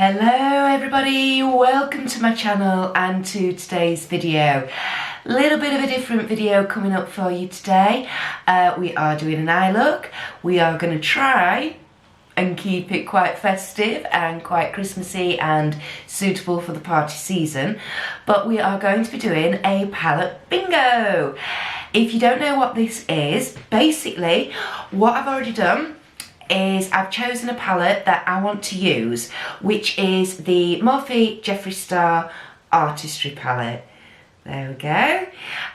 Hello everybody, welcome to my channel and to today's video. Little bit of a different video coming up for you today. We are doing an eye look. We are going to try and keep it quite festive and quite Christmassy and suitable for the party season, but we are going to be doing a palette bingo. If you don't know what this is, basically what I've already done is I've chosen a palette that I want to use, which is the Morphe Jeffree Star Artistry palette. There we go.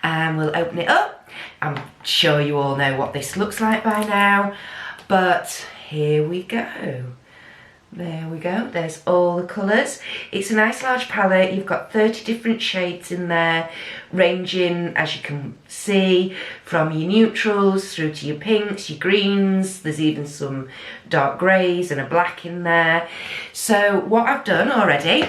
And we'll open it up. I'm sure you all know what this looks like by now, but here we go. There we go, there's all the colours. It's a nice large palette. You've got 30 different shades in there, ranging, as you can see, from your neutrals through to your pinks, your greens. There's even some dark greys and a black in there. So what I've done already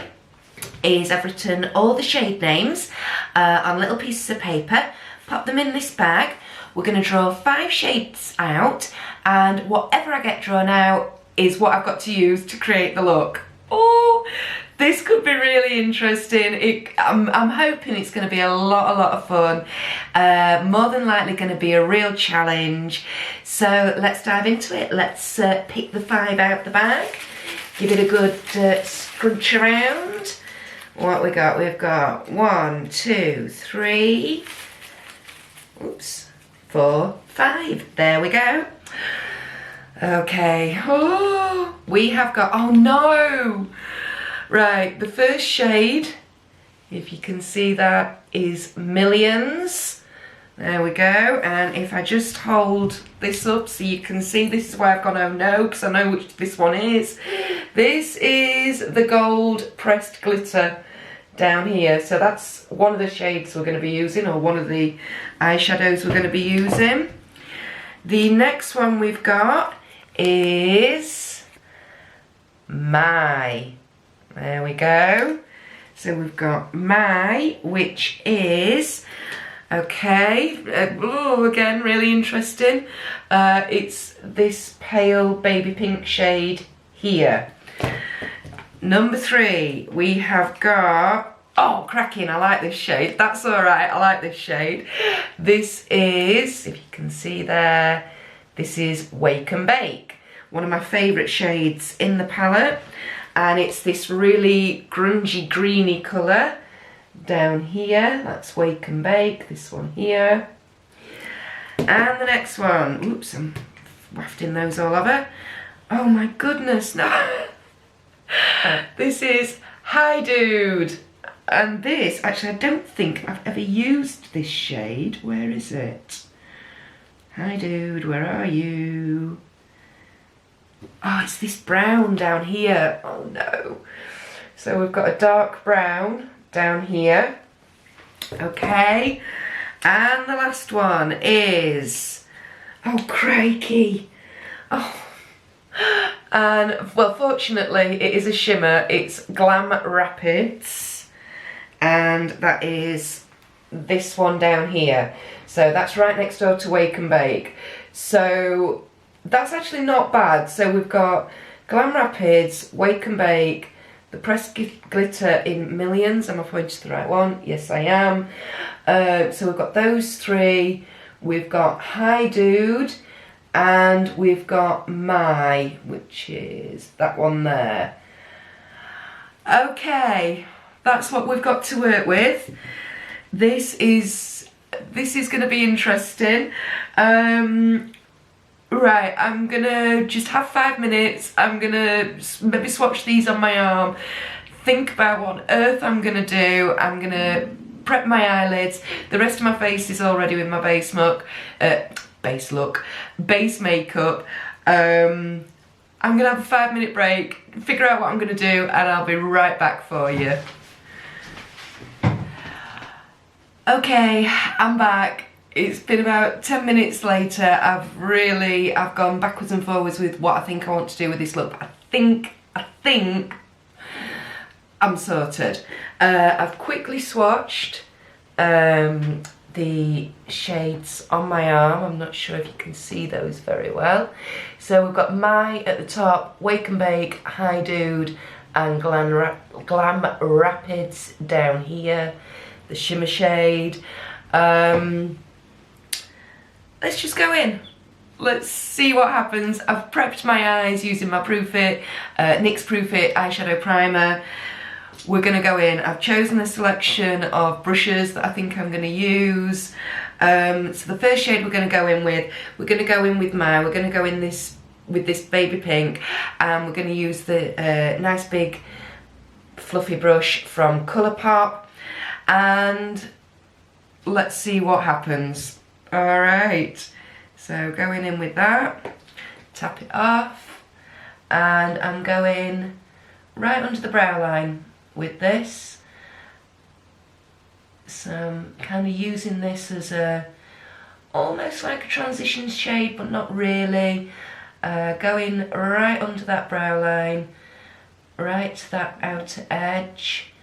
is I've written all the shade names on little pieces of paper, pop them in this bag. We're going to draw 5 shades out, and whatever I get drawn out is what I've got to use to create the look. Oh, this could be really interesting. I'm hoping it's going to be a lot of fun. More than likely going to be a real challenge. So let's dive into it. Let's pick the 5 out the bag. Give it a good scrunch around. What we got? We've got 1, 2, 3, oops, 4, 5. There we go. Okay, oh, we have got, oh no! Right, the first shade, if you can see that, is Millions. There we go, and if I just hold this up so you can see, this is why I've gone oh no, because I know which this one is. This is the gold pressed glitter down here, so that's one of the shades we're going to be using, or one of the eyeshadows we're going to be using. The next one we've got is My. There we go. So we've got My, which is, okay, oh, again, really interesting. It's this pale baby pink shade here. Number 3, we have got, oh, cracking, I like this shade. That's all right, I like this shade. This is, if you can see there, this is Wake and Bake, one of my favourite shades in the palette, and it's this really grungy greeny colour down here. That's Wake and Bake, this one here. And the next one, oops, I'm wafting those all over. Oh my goodness, no. This is Hi Dude. And this, actually I don't think I've ever used this shade. Where is it? Hi Dude, where are you? Oh, it's this brown down here. Oh no. So we've got a dark brown down here. Okay. And the last one is, oh crikey. Oh. And well, fortunately it is a shimmer. It's Glam Rapids. And that is this one down here. So that's right next door to Wake and Bake. So that's actually not bad. So we've got Glam Rapids, Wake and Bake, the pressed glitter in Millions. Am I pointing to the right one? Yes, I am. So we've got those 3. We've got Hi Dude, and we've got My, which is that one there. Okay, that's what we've got to work with. This is going to be interesting. Right, I'm gonna just have 5 minutes. I'm gonna maybe swatch these on my arm, think about what on earth I'm gonna do. I'm gonna prep my eyelids. The rest of my face is all ready with my base makeup. I'm gonna have a 5-minute break, figure out what I'm gonna do, and I'll be right back for you. Okay, I'm back. It's been about 10 minutes later. I've gone backwards and forwards with what I think I want to do with this look. I think I'm sorted. I've quickly swatched the shades on my arm. I'm not sure if you can see those very well. So we've got My at the top, Wake and Bake, Hi Dude, and Glam Rapids down here, the shimmer shade. Let's just go in. Let's see what happens. I've prepped my eyes using my Proof It, NYX Proof It eyeshadow primer. We're gonna go in. I've chosen a selection of brushes that I think I'm gonna use. So the first shade we're gonna go in with, we're gonna go in with this baby pink, and we're gonna use the nice big fluffy brush from Colourpop, and let's see what happens. All right, so going in with that, tap it off, and I'm going right under the brow line with this. So I'm kind of using this as almost like a transition shade, but not really. Going right under that brow line, right to that outer edge,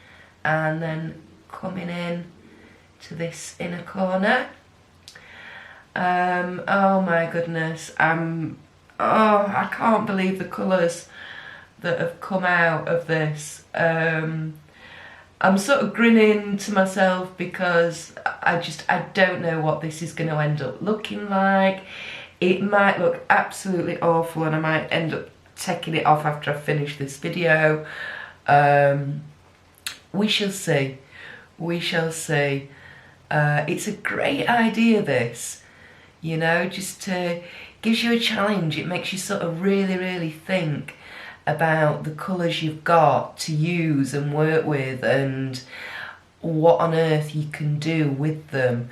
and then coming in to this inner corner. Oh my goodness, I can't believe the colours that have come out of this. I'm sort of grinning to myself because I don't know what this is going to end up looking like. It might look absolutely awful and I might end up taking it off after I finish this video. We shall see. We shall see. It's a great idea, this. You know, just gives you a challenge. It makes you sort of really think about the colours you've got to use and work with and what on earth you can do with them.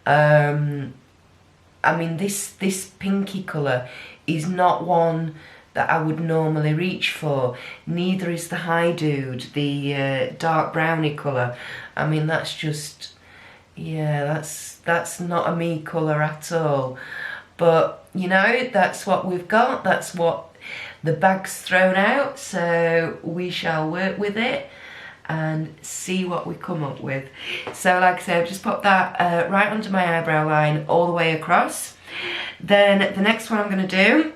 I mean, this pinky colour is not one that I would normally reach for. Neither is the Hi Dude, the dark brownie colour. I mean, that's just, yeah, that's not a me colour at all. But, you know, that's what we've got. That's what the bag's thrown out. So we shall work with it and see what we come up with. So like I said, I've just put that right under my eyebrow line all the way across. Then the next one I'm going to do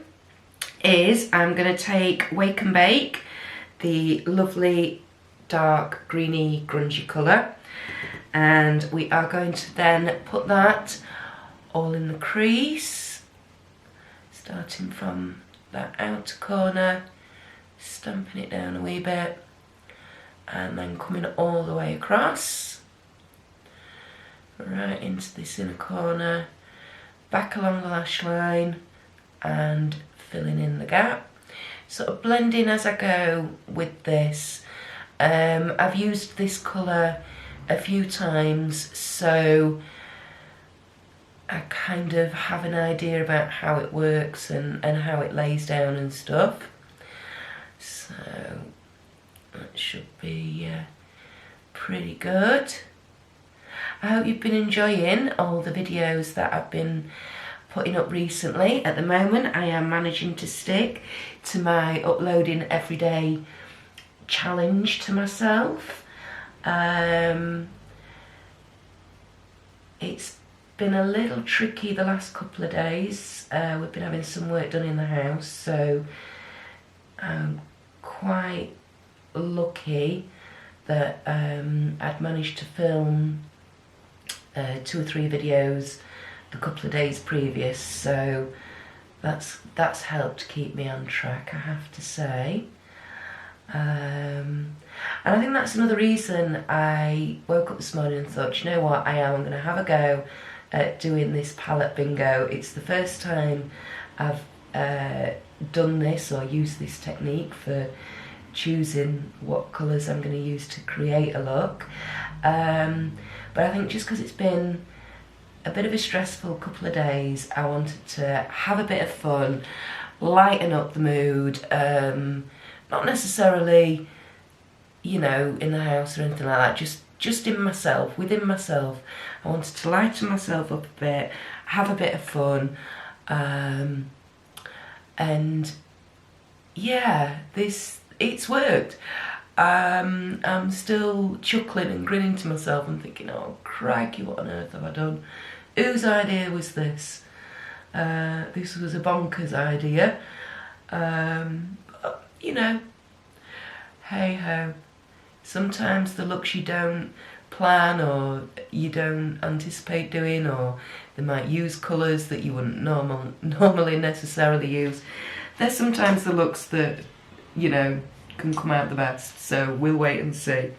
is I'm going to take Wake and Bake, the lovely dark greeny grungy colour, and we are going to then put that all in the crease, starting from that outer corner, stamping it down a wee bit, and then coming all the way across, right into this inner corner, back along the lash line, and filling in the gap. Sort of blending as I go with this. I've used this colour a few times, so I kind of have an idea about how it works and how it lays down and stuff. So that should be pretty good. I hope you've been enjoying all the videos that I've been putting up recently. At the moment I am managing to stick to my uploading everyday challenge to myself. It's been a little tricky the last couple of days. We've been having some work done in the house, so I'm quite lucky that I'd managed to film 2 or 3 videos the couple of days previous, so that's helped keep me on track, I have to say. And I think that's another reason I woke up this morning and thought, you know what, I'm going to have a go at doing this palette bingo. It's the first time I've done this or used this technique for choosing what colours I'm going to use to create a look. But I think just because it's been a bit of a stressful couple of days, I wanted to have a bit of fun, lighten up the mood, not necessarily, you know, in the house or anything like that, just in myself, within myself. I wanted to lighten myself up a bit, have a bit of fun, and yeah, it's worked. I'm still chuckling and grinning to myself and thinking, oh crikey, what on earth have I done? Whose idea was this? This was a bonkers idea. You know, hey ho. Sometimes the looks you don't plan or you don't anticipate doing, or they might use colours that you wouldn't normally necessarily use. They're sometimes the looks that, you know, can come out the best, so we'll wait and see.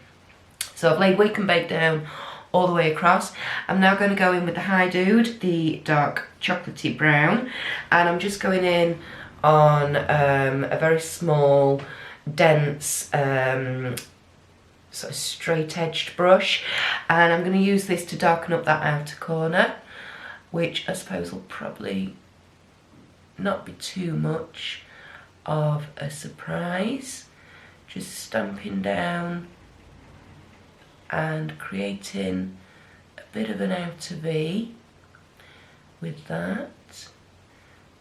So I've laid Wake and Bake down all the way across. I'm now going to go in with the High Dude, the dark chocolatey brown, and I'm just going in on a very small, dense, sort of straight-edged brush, and I'm going to use this to darken up that outer corner, which I suppose will probably not be too much of a surprise. Just stamping down and creating a bit of an outer V with that,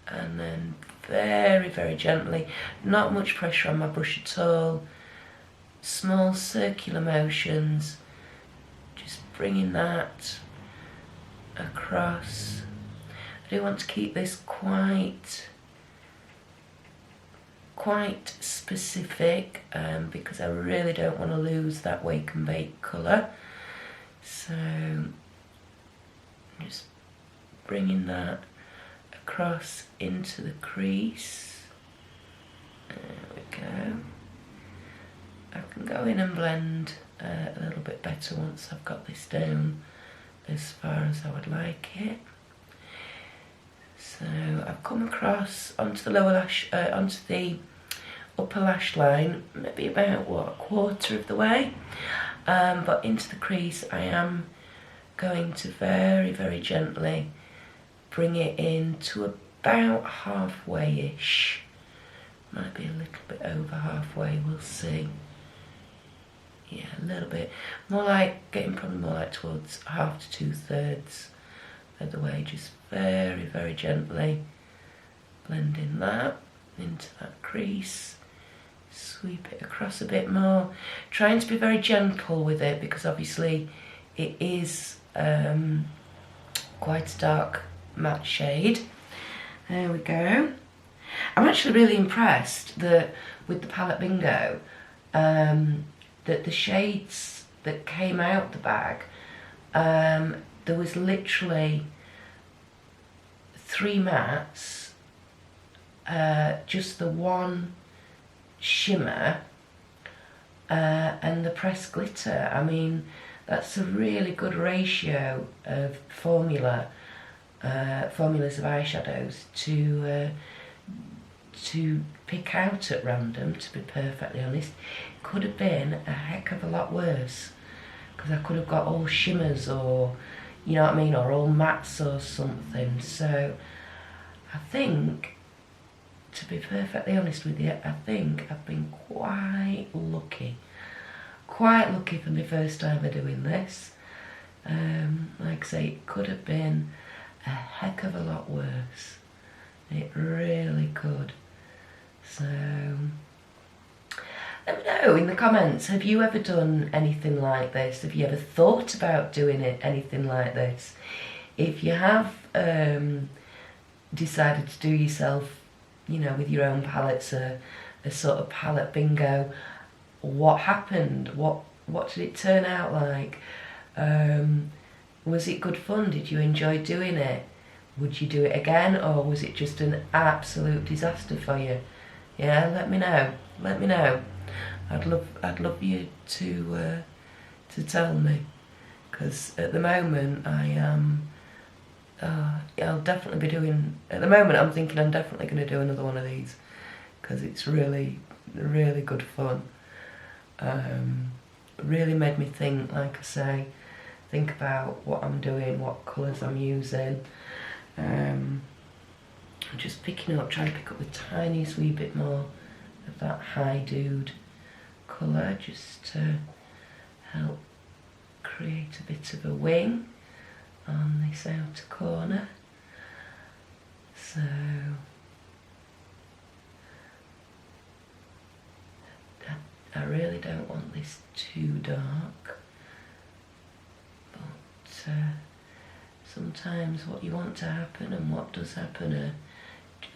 and then very, very gently, not much pressure on my brush at all, small circular motions, just bringing that across. I do want to keep this quite specific, because I really don't want to lose that Wake and Bake colour. So just bringing that across into the crease. There we go. I can go in and blend a little bit better once I've got this down as far as I would like it. So I've come across onto the lower lash, onto the upper lash line, maybe about what, a quarter of the way, but into the crease I am going to very, very gently bring it in to about halfway-ish. Might be a little bit over halfway, we'll see. Yeah, a little bit more, like getting probably more like towards half to 2/3 of the way, just very, very gently blending that into that crease. Sweep it across a bit more, trying to be very gentle with it because obviously it is quite a dark matte shade. There we go. I'm actually really impressed that with the palette bingo, that the shades that came out the bag, there was literally 3 mattes, just the one shimmer, and the pressed glitter. I mean, that's a really good ratio of formulas of eyeshadows to pick out at random, to be perfectly honest. Could have been a heck of a lot worse, because I could have got all shimmers, or, you know what I mean, or all mattes or something. So I think, to be perfectly honest with you, I think I've been quite lucky for my first time of doing this. Like I say, it could have been a heck of a lot worse. It really could. So let me know in the comments, have you ever done anything like this? Have you ever thought about doing anything like this? If you have decided to do yourself, you know, with your own palettes, a sort of palette bingo, what happened? What did it turn out like? Was it good fun? Did you enjoy doing it? Would you do it again, or was it just an absolute disaster for you? Yeah, let me know. Let me know. I'd love you to tell me, because at the moment I am. I'll definitely be doing. At the moment, I'm thinking I'm definitely going to do another one of these, because it's really, really good fun. Really made me think, like I say, think about what I'm doing, what colours I'm using. I'm just trying to pick up the tiniest wee bit more of that High Dude colour, just to help create a bit of a wing on this outer corner. So I really don't want this too dark, but sometimes what you want to happen and what does happen are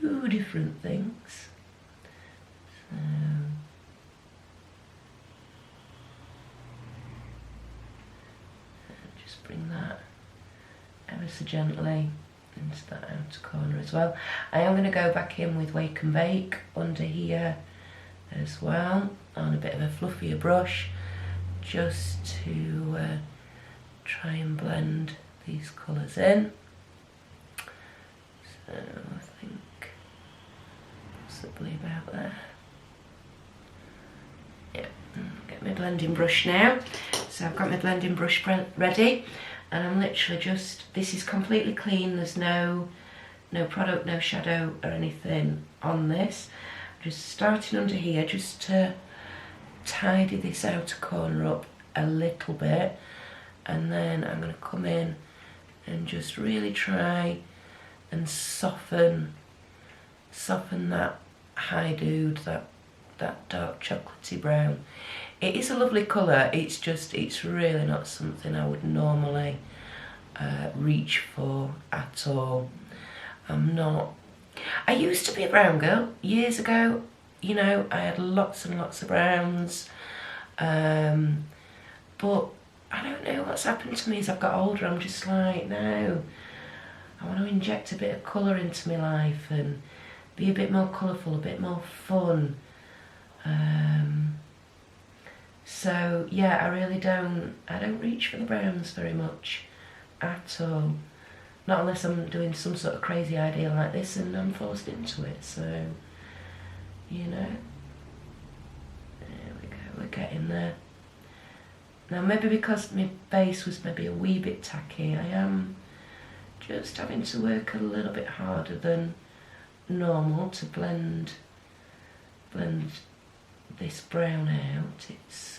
2 different things. So ever so gently into that outer corner as well. I am going to go back in with Wake and Bake under here as well, on a bit of a fluffier brush, just to try and blend these colours in. So I think possibly about there. Yeah, get my blending brush now. So I've got my blending brush ready, and I'm literally just, this is completely clean, there's no product, no shadow or anything on this. I'm just starting under here just to tidy this outer corner up a little bit, and then I'm going to come in and just really try and soften that high dude, that dark chocolatey brown. It is a lovely colour, it's just, it's really not something I would normally reach for at all. I used to be a brown girl years ago, you know, I had lots and lots of browns, but I don't know what's happened to me as I've got older. I'm just like, no, I want to inject a bit of colour into my life and be a bit more colourful, a bit more fun. So yeah, I don't reach for the browns very much at all. Not unless I'm doing some sort of crazy idea like this and I'm forced into it, so, you know. There we go, we're getting there. Now maybe because my base was maybe a wee bit tacky, I am just having to work a little bit harder than normal to blend this brown out. It's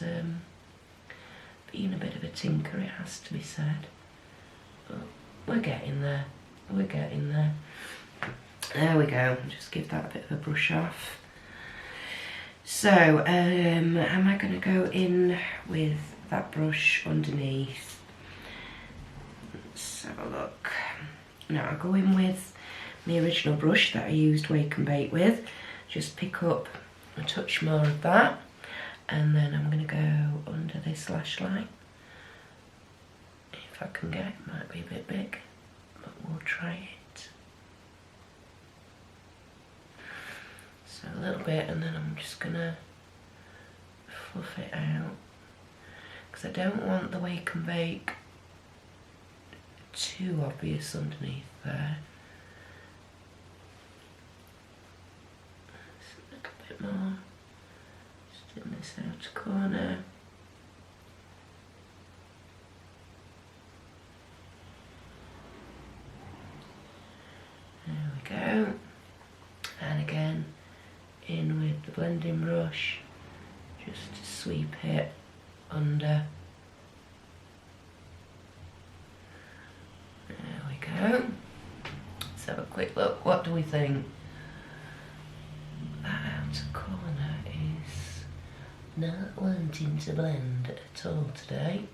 been a bit of a tinker, it has to be said. But we're getting there, we're getting there. There we go, just give that a bit of a brush off. So, am I going to go in with that brush underneath? Let's have a look. Now I'll go in with the original brush that I used Wake and Bake with. Just pick up a touch more of that, and then I'm going to go under this lash line. If I can get it, might be a bit big, but we'll try it. So a little bit, and then I'm just going to fluff it out, because I don't want the Wake and Bake too obvious underneath there. Just a little bit more, just in this outer corner. There we go. And again, in with the blending brush, just to sweep it under. There we go. Let's have a quick look. What do we think? That outer corner is not wanting to blend at all today.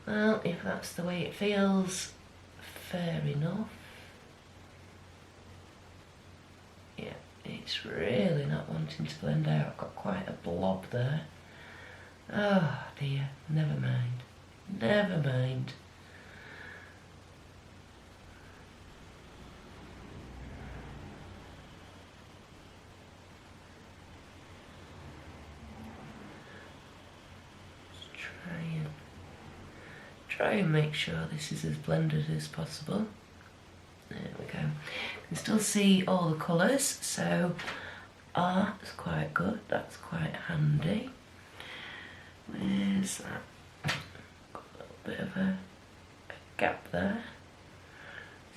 Well, if that's the way it feels, fair enough. Yeah, it's really not wanting to blend out. I've got quite a blob there. Oh dear, never mind. Never mind. Try and make sure this is as blended as possible. There we go. You can still see all the colours, so that's quite good, that's quite handy. Where's that? Got a little bit of a gap there.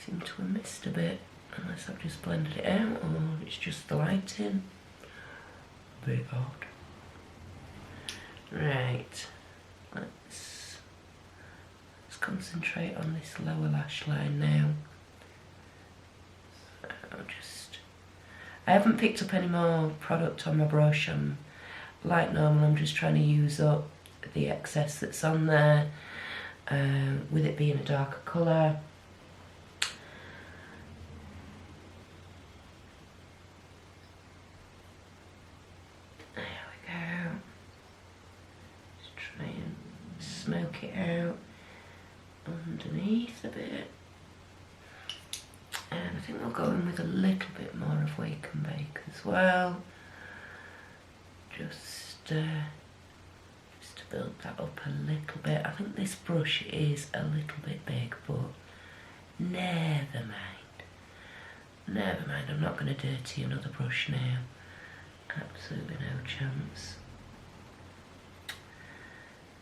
Seem to have missed a bit, unless I've just blended it out, or it's just the lighting. A bit odd. Right, let's concentrate on this lower lash line now. So I haven't picked up any more product on my brush. I'm like normal, I'm just trying to use up the excess that's on there, with it being a darker colour. There we go. Just try and smoke it out. underneath a bit. And I think we'll go in with a little bit more of Wake and Bake as well. Just to build that up a little bit. I think this brush is a little bit big, but never mind. Never mind, I'm not going to dirty another brush now. Absolutely no chance.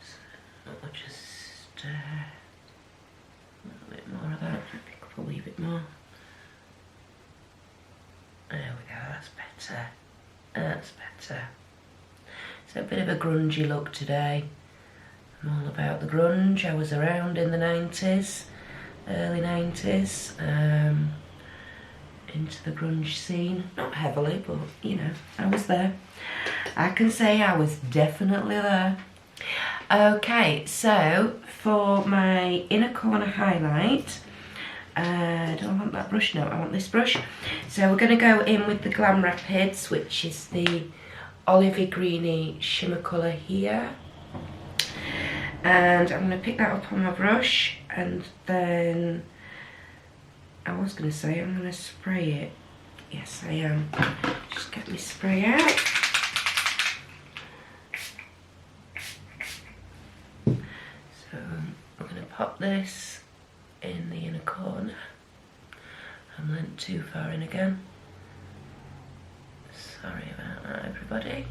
So I'll just a little bit more of that, pick up a wee bit more. There we go, that's better. That's better. So a bit of a grungy look today. I'm all about the grunge. I was around in the 90s, early 90s, into the grunge scene. Not heavily, but you know, I was there. I can say I was definitely there. Okay, so for my inner corner highlight, I don't want that brush, no, I want this brush. So we're going to go in with the Glam Rapids, which is the olivey greeny shimmer colour here. And I'm going to pick that up on my brush, and then I was going to say I'm going to spray it. Yes, I am. Just get my spray out. So I'm going to pop this in the inner corner. I went too far in again. Sorry about that, everybody.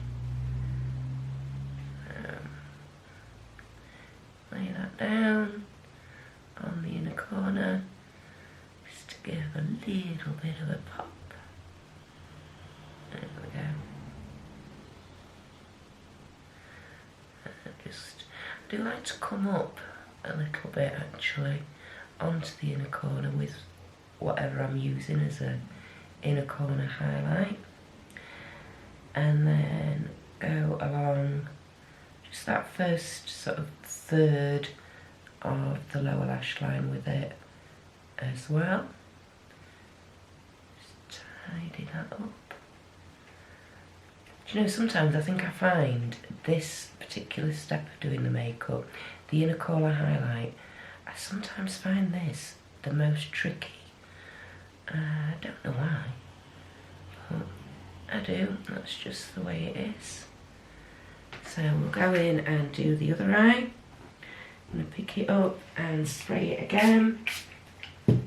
Lay that down on the inner corner, just to give a little bit of a pop. There we go. I do like to come up a little bit actually onto the inner corner with whatever I'm using as a inner corner highlight, and then go along just that first sort of third of the lower lash line with it as well. Just tidy that up. Do you know, sometimes I think I find this particular step of doing the makeup, the inner corner highlight, I sometimes find this the most tricky. I don't know why, but I do. That's just the way it is. So we'll go in and do the other eye. I'm going to pick it up and spray it again. And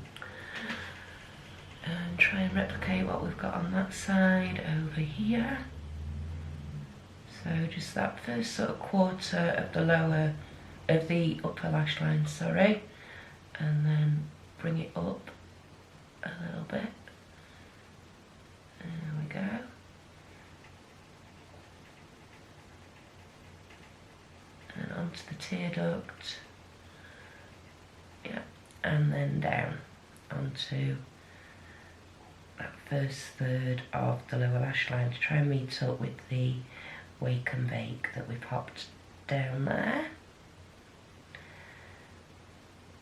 try and replicate what we've got on that side over here. So just that first sort of quarter of the upper lash line, sorry. And then bring it up a little bit. There we go. And onto the tear duct, yeah, and then down onto that first third of the lower lash line to try and meet up with the Wake and Bake that we popped down there.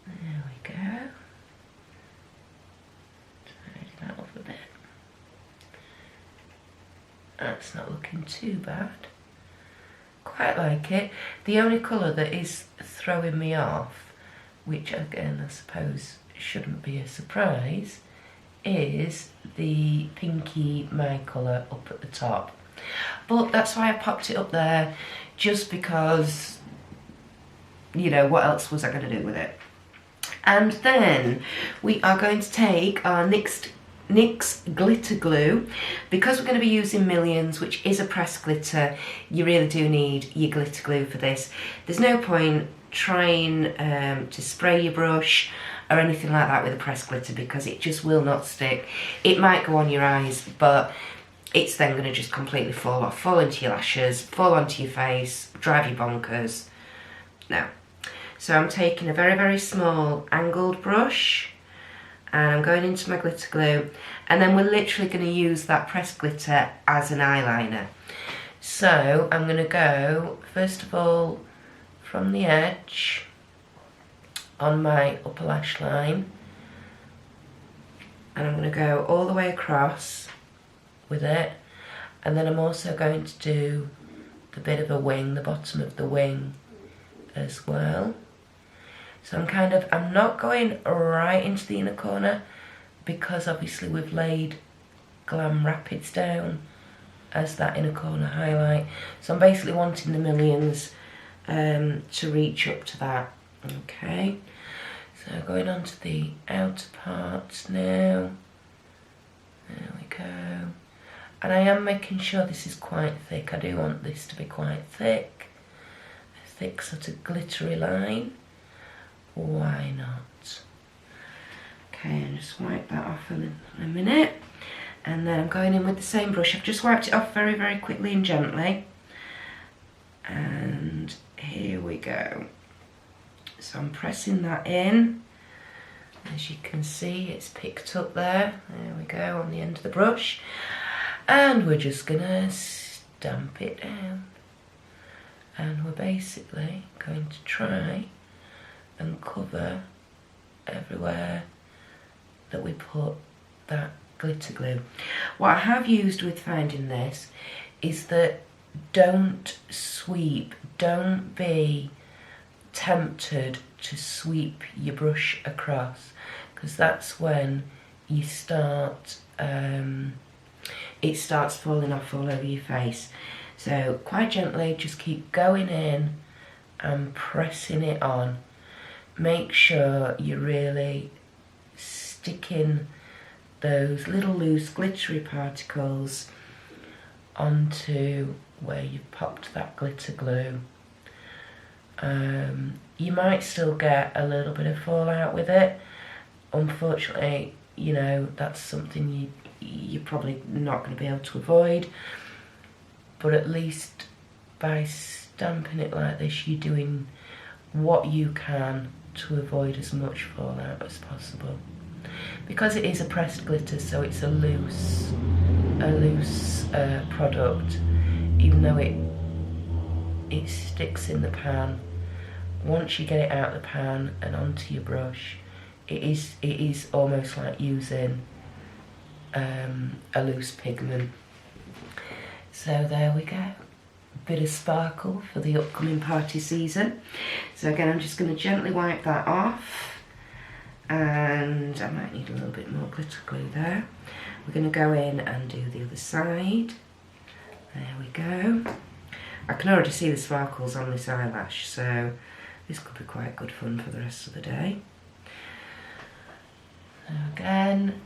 There we go. Tidy that up a bit. That's not looking too bad. Quite like it. The only colour that is throwing me off, which again I suppose shouldn't be a surprise, is the pinky my colour up at the top. But that's why I popped it up there, just because, you know, what else was I going to do with it? And then we are going to take our NYX glitter glue. Because we're going to be using Millions, which is a pressed glitter, you really do need your glitter glue for this. There's no point trying to spray your brush or anything like that with a pressed glitter, because it just will not stick. It might go on your eyes, but it's then going to just completely fall off, fall into your lashes, fall onto your face, drive you bonkers. No. So I'm taking a very, very small angled brush, and I'm going into my glitter glue, and then we're literally going to use that pressed glitter as an eyeliner. So I'm going to go, first of all, from the edge on my upper lash line, and I'm going to go all the way across with it, and then I'm also going to do the bit of a wing, the bottom of the wing as well. So I'm not going right into the inner corner, because obviously we've laid Glam Rapids down as that inner corner highlight. So I'm basically wanting the Millions to reach up to that. Okay, so going on to the outer parts now. There we go. And I am making sure this is quite thick. I do want this to be quite thick. A thick sort of glittery line. Why not? Okay, and just wipe that off in a minute. And then I'm going in with the same brush. I've just wiped it off very, very quickly and gently. And here we go. So I'm pressing that in. As you can see, it's picked up there. There we go, on the end of the brush. And we're just gonna stamp it down. And we're basically going to try and cover everywhere that we put that glitter glue. What I have used with finding this is that don't sweep, don't be tempted to sweep your brush across, because that's when you start, it starts falling off all over your face. So quite gently, just keep going in and pressing it on. Make sure you're really sticking those little loose glittery particles onto where you've popped that glitter glue. You might still get a little bit of fallout with it. Unfortunately, you know, that's something you're probably not going to be able to avoid. But at least by stamping it like this, you're doing what you can to avoid as much fallout as possible. Because it is a pressed glitter, so it's a loose product, even though it sticks in the pan. Once you get it out of the pan and onto your brush, it is almost like using a loose pigment. So there we go, a bit of sparkle for the upcoming party season. So again, I'm just going to gently wipe that off, and I might need a little bit more glitter glue there. We're going to go in and do the other side. There we go. I can already see the sparkles on this eyelash, so this could be quite good fun for the rest of the day. So again,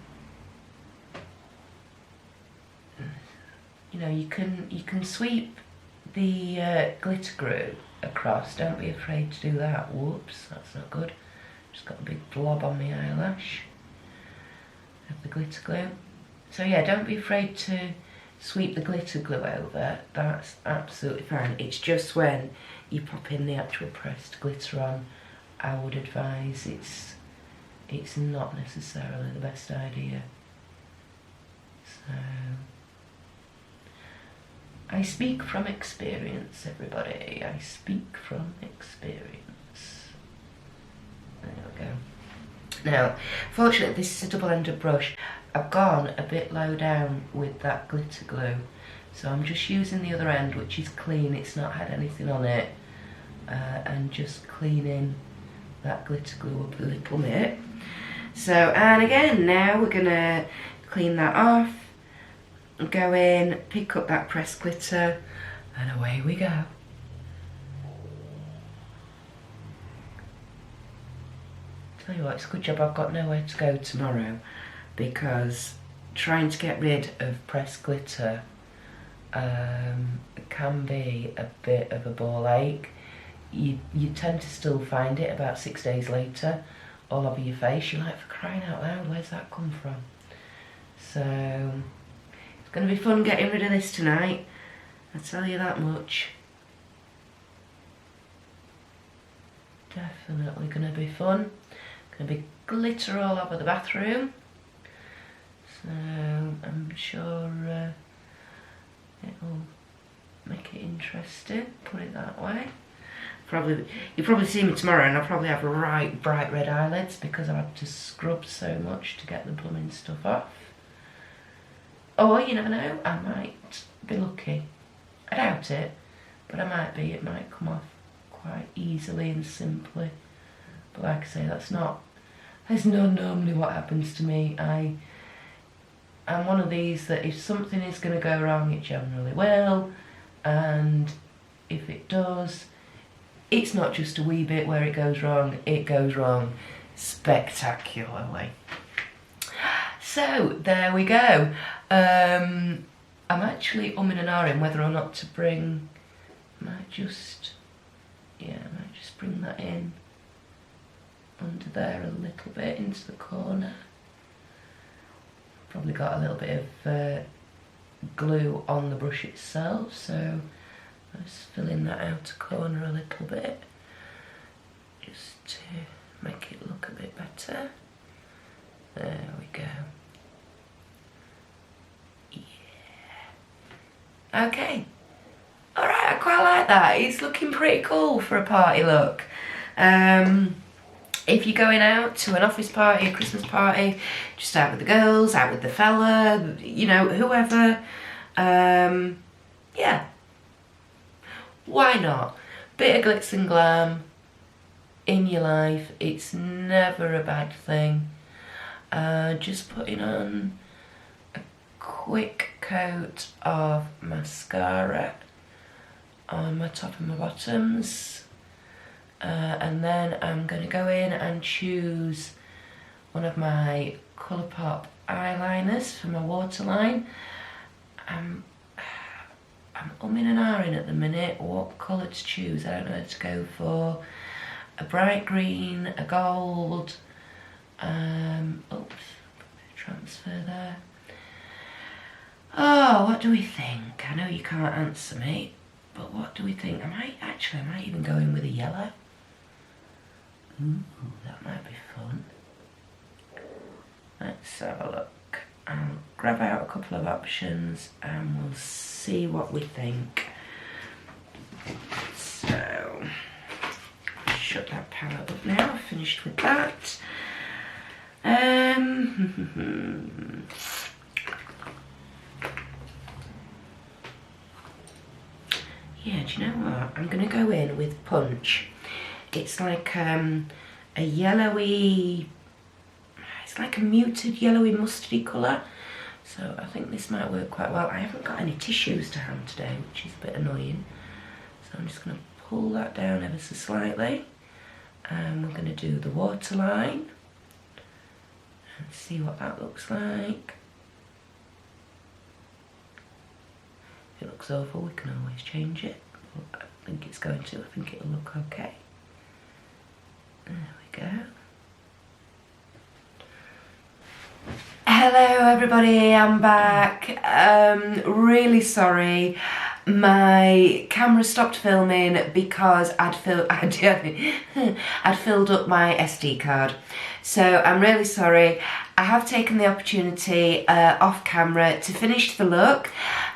you know, you can sweep the glitter glue across. Don't be afraid to do that. Whoops, that's not good. Just got a big blob on my eyelash of the glitter glue. So yeah, don't be afraid to sweep the glitter glue over. That's absolutely fine. It's just when you pop in the actual pressed glitter on, I would advise it's not necessarily the best idea. So I speak from experience, everybody. I speak from experience. There we go. Now, fortunately, this is a double-ended brush. I've gone a bit low down with that glitter glue, so I'm just using the other end, which is clean. It's not had anything on it, and just cleaning that glitter glue up a little bit. So, and again, now we're gonna clean that off, go in, pick up that pressed glitter, and away we go. Tell you what, it's a good job I've got nowhere to go tomorrow, because trying to get rid of pressed glitter can be a bit of a ball ache. You tend to still find it about 6 days later all over your face. You're like, for crying out loud, where's that come from? So it's going to be fun getting rid of this tonight, I tell you that much. Definitely going to be fun. Going to be glitter all over the bathroom. So I'm sure it'll make it interesting, put it that way. You'll probably see me tomorrow and I'll probably have right bright red eyelids because I've had to scrub so much to get the blooming stuff off. Or you never know, I might be lucky. I doubt it, but I might be. It might come off quite easily and simply But like I say, that's not normally what happens to me. I'm one of these that if something is going to go wrong, it generally will, and if it does, it's not just a wee bit where it goes wrong, it goes wrong spectacularly. So there we go. I'm actually umming and ahhing whether or not to bring, I might just bring that in under there a little bit into the corner. Probably got a little bit of glue on the brush itself, so I'm just filling that outer corner a little bit just to make it look a bit better. There we go. Yeah. Okay. Alright, I quite like that. It's looking pretty cool for a party look. If you're going out to an office party, a Christmas party, just out with the girls, out with the fella, you know, whoever, yeah. Why not? Bit of glitz and glam in your life, it's never a bad thing. Just putting on a quick coat of mascara on my top and my bottoms, and then I'm going to go in and choose one of my Colourpop eyeliners for my waterline. I'm umming and ahhing at the minute what colour to choose. I don't know what to go for. A bright green, a gold, oops, transfer there. Oh, what do we think? I know you can't answer me, but what do we think? I might even go in with a yellow. Ooh, that might be fun. Let's have a look. I'll grab out a couple of options and we'll see what we think. So, shut that palette up now, I've finished with that. Yeah, do you know what? I'm going to go in with Punch. It's like a yellowy, it's like a muted yellowy mustardy colour. So I think this might work quite well. I haven't got any tissues to hand today, which is a bit annoying. So I'm just going to pull that down ever so slightly. And we're going to do the waterline. And see what that looks like. If it looks awful, we can always change it. But I think it's going to. I think it'll look okay. There we go. Hello everybody, I'm back. Really sorry. My camera stopped filming because I'd filled up my SD card. So I'm really sorry. I have taken the opportunity off camera to finish the look.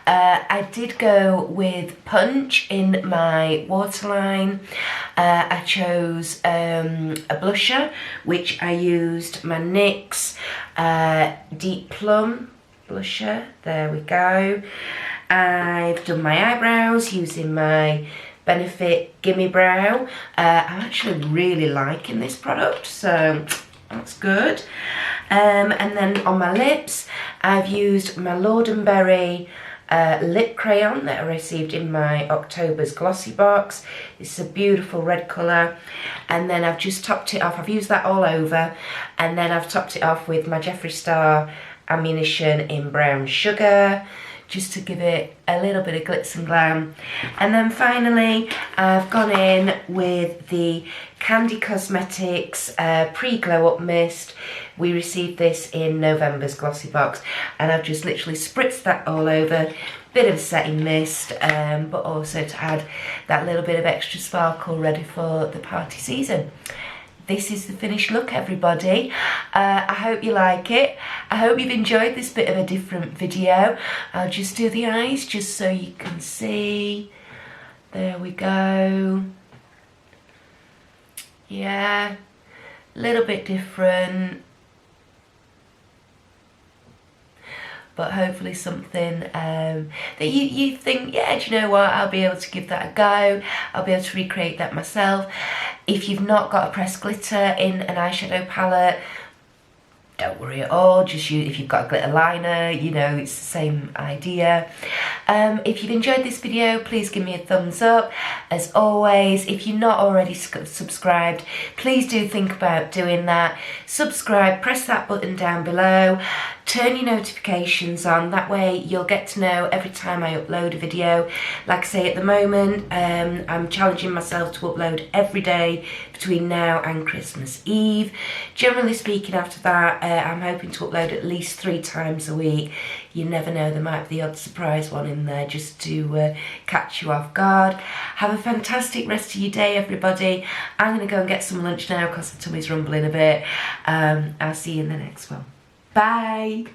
I did go with Punch in my waterline. I chose a blusher, which I used my NYX Deep Plum blusher. There we go. I've done my eyebrows using my Benefit Gimme Brow. I'm actually really liking this product, so that's good. And then on my lips, I've used my Lord & Berry lip crayon that I received in my October's glossy box. It's a beautiful red colour. And then I've just topped it off. I've used that all over. And then I've topped it off with my Jeffree Star Ammunition in Brown Sugar, just to give it a little bit of glitz and glam. And then finally, I've gone in with the Candy Cosmetics Pre-Glow Up Mist. We received this in November's glossy box, and I've just literally spritzed that all over. Bit of a setting mist, but also to add that little bit of extra sparkle ready for the party season. This is the finished look, everybody. I hope you like it. I hope you've enjoyed this bit of a different video. I'll just do the eyes just so you can see. There we go. Yeah, a little bit different. but hopefully something that you think, yeah, do you know what, I'll be able to give that a go, I'll be able to recreate that myself. If you've not got a pressed glitter in an eyeshadow palette, don't worry at all, just use, if you've got a glitter liner, you know, it's the same idea. If you've enjoyed this video, please give me a thumbs up. As always, if you're not already subscribed, please do think about doing that. Subscribe, press that button down below, turn your notifications on, that way you'll get to know every time I upload a video. Like I say, at the moment, I'm challenging myself to upload every day between now and Christmas Eve. Generally speaking, after that, I'm hoping to upload at least 3 times a week. You never know, there might be the odd surprise one in there just to catch you off guard. Have a fantastic rest of your day, everybody. I'm going to go and get some lunch now because the tummy's rumbling a bit. I'll see you in the next one. Bye!